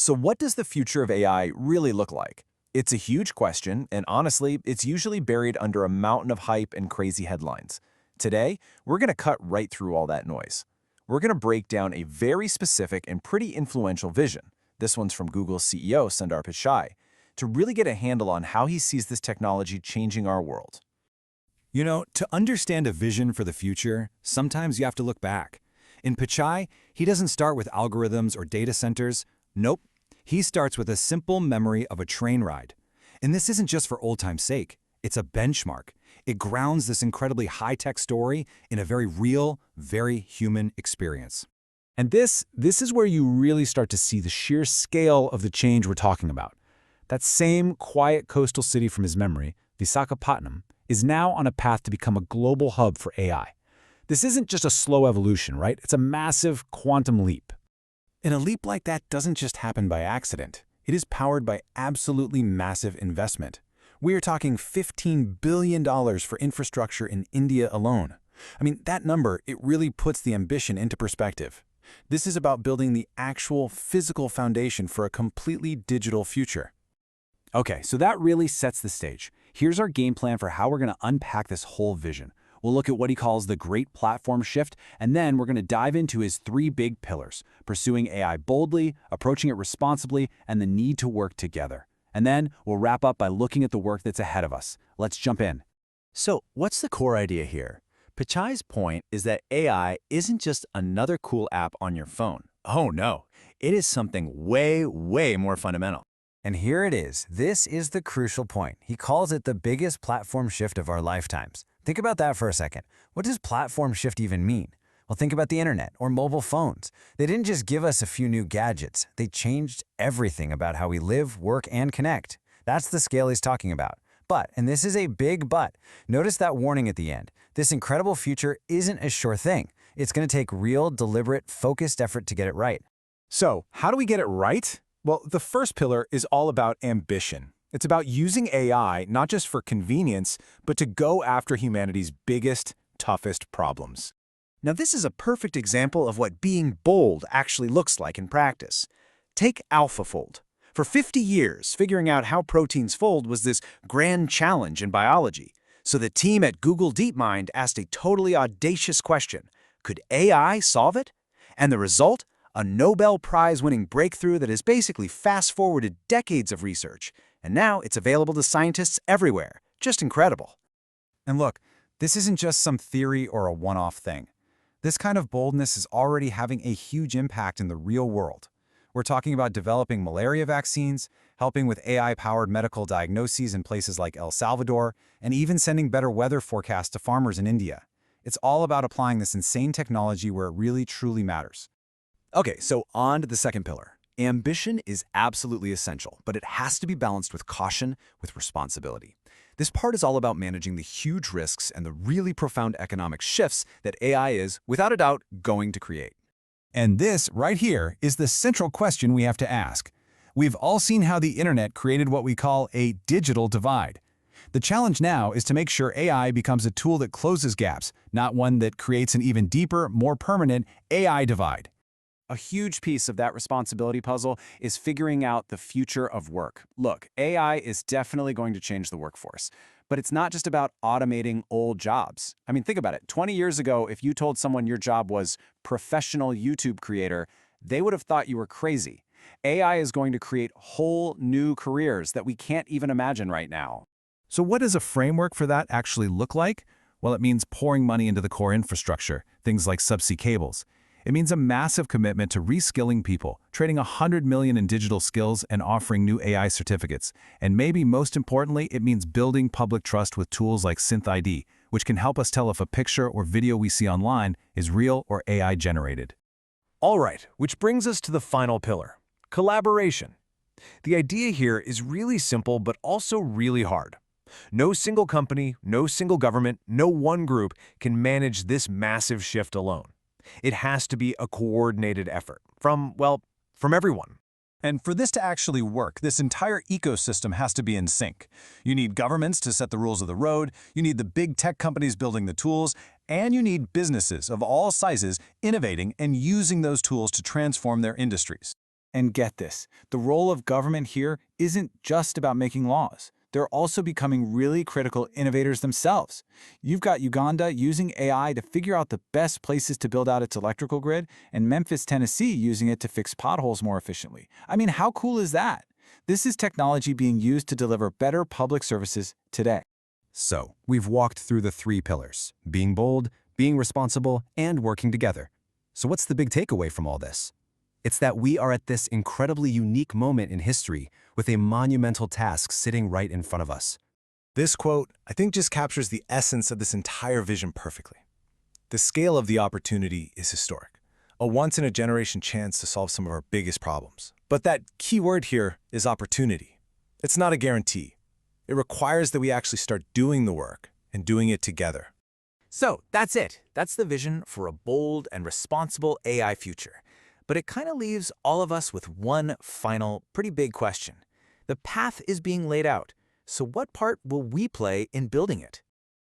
So what does the future of AI really look like? It's a huge question, and honestly, it's usually buried under a mountain of hype and crazy headlines. Today, we're going to cut right through all that noise. We're going to break down a very specific and pretty influential vision. This one's from Google CEO Sundar Pichai, to really get a handle on how he sees this technology changing our world. You know, to understand a vision for the future, sometimes you have to look back. In Pichai, he doesn't start with algorithms or data centers. Nope. He starts with a simple memory of a train ride. And this isn't just for old time's sake. It's a benchmark. It grounds this incredibly high-tech story in a very real, very human experience. And this is where you really start to see the sheer scale of the change we're talking about. That same quiet coastal city from his memory, Visakhapatnam, is now on a path to become a global hub for AI. This isn't just a slow evolution, right? It's a massive quantum leap. And a leap like that doesn't just happen by accident. It is powered by absolutely massive investment. We are talking $15 billion for infrastructure in India alone. I mean, that number, it really puts the ambition into perspective. This is about building the actual physical foundation for a completely digital future. Okay, so that really sets the stage. Here's our game plan for how we're going to unpack this whole vision. We'll look at what he calls the Great Platform Shift, and then we're going to dive into his three big pillars: pursuing AI boldly, approaching it responsibly, and the need to work together. And then we'll wrap up by looking at the work that's ahead of us. Let's jump in. So, what's the core idea here? Pichai's point is that AI isn't just another cool app on your phone. Oh no, it is something way, way more fundamental. And here it is. This is the crucial point. He calls it the biggest platform shift of our lifetimes. Think about that for a second. What does platform shift even mean? Well, think about the internet or mobile phones. They didn't just give us a few new gadgets. They changed everything about how we live, work, and connect. That's the scale he's talking about. But, and this is a big but, notice that warning at the end. This incredible future isn't a sure thing. It's going to take real, deliberate, focused effort to get it right. So, how do we get it right? Well, the first pillar is all about ambition. It's about using AI not just for convenience, but to go after humanity's biggest, toughest problems. Now, this is a perfect example of what being bold actually looks like in practice. Take AlphaFold. For 50 years, figuring out how proteins fold was this grand challenge in biology. So the team at Google DeepMind asked a totally audacious question: could AI solve it? And the result? A Nobel Prize-winning breakthrough that has basically fast-forwarded decades of research. And now it's available to scientists everywhere. Just incredible. And look, this isn't just some theory or a one-off thing. This kind of boldness is already having a huge impact in the real world. We're talking about developing malaria vaccines, helping with AI-powered medical diagnoses in places like El Salvador, and even sending better weather forecasts to farmers in India. It's all about applying this insane technology where it really truly matters. Okay, so on to the second pillar. Ambition is absolutely essential, but it has to be balanced with caution, with responsibility. This part is all about managing the huge risks and the really profound economic shifts that AI is, without a doubt, going to create. And this, right here, is the central question we have to ask. We've all seen how the internet created what we call a digital divide. The challenge now is to make sure AI becomes a tool that closes gaps, not one that creates an even deeper, more permanent AI divide. A huge piece of that responsibility puzzle is figuring out the future of work. Look, AI is definitely going to change the workforce, but it's not just about automating old jobs. I mean, think about it. 20 years ago, if you told someone your job was professional YouTube creator, they would have thought you were crazy. AI is going to create whole new careers that we can't even imagine right now. So what does a framework for that actually look like? Well, it means pouring money into the core infrastructure, things like subsea cables. It means a massive commitment to reskilling people, trading $100 million in digital skills and offering new AI certificates. And maybe most importantly, it means building public trust with tools like SynthID, which can help us tell if a picture or video we see online is real or AI generated. All right, which brings us to the final pillar: collaboration. The idea here is really simple, but also really hard. No single company, no single government, no one group can manage this massive shift alone. It has to be a coordinated effort from everyone. And for this to actually work, this entire ecosystem has to be in sync. You need governments to set the rules of the road, you need the big tech companies building the tools, and you need businesses of all sizes innovating and using those tools to transform their industries. And get this, the role of government here isn't just about making laws. They're also becoming really critical innovators themselves. You've got Uganda using AI to figure out the best places to build out its electrical grid, and Memphis, Tennessee using it to fix potholes more efficiently. I mean, how cool is that? This is technology being used to deliver better public services today. So, we've walked through the 3 pillars: being bold, being responsible, and working together. So what's the big takeaway from all this? It's that we are at this incredibly unique moment in history with a monumental task sitting right in front of us. This quote, I think, just captures the essence of this entire vision perfectly. The scale of the opportunity is historic, a once-in-a-generation chance to solve some of our biggest problems. But that key word here is opportunity. It's not a guarantee. It requires that we actually start doing the work and doing it together. So that's it. That's the vision for a bold and responsible AI future. But it kind of leaves all of us with one final, pretty big question. The path is being laid out, so what part will we play in building it?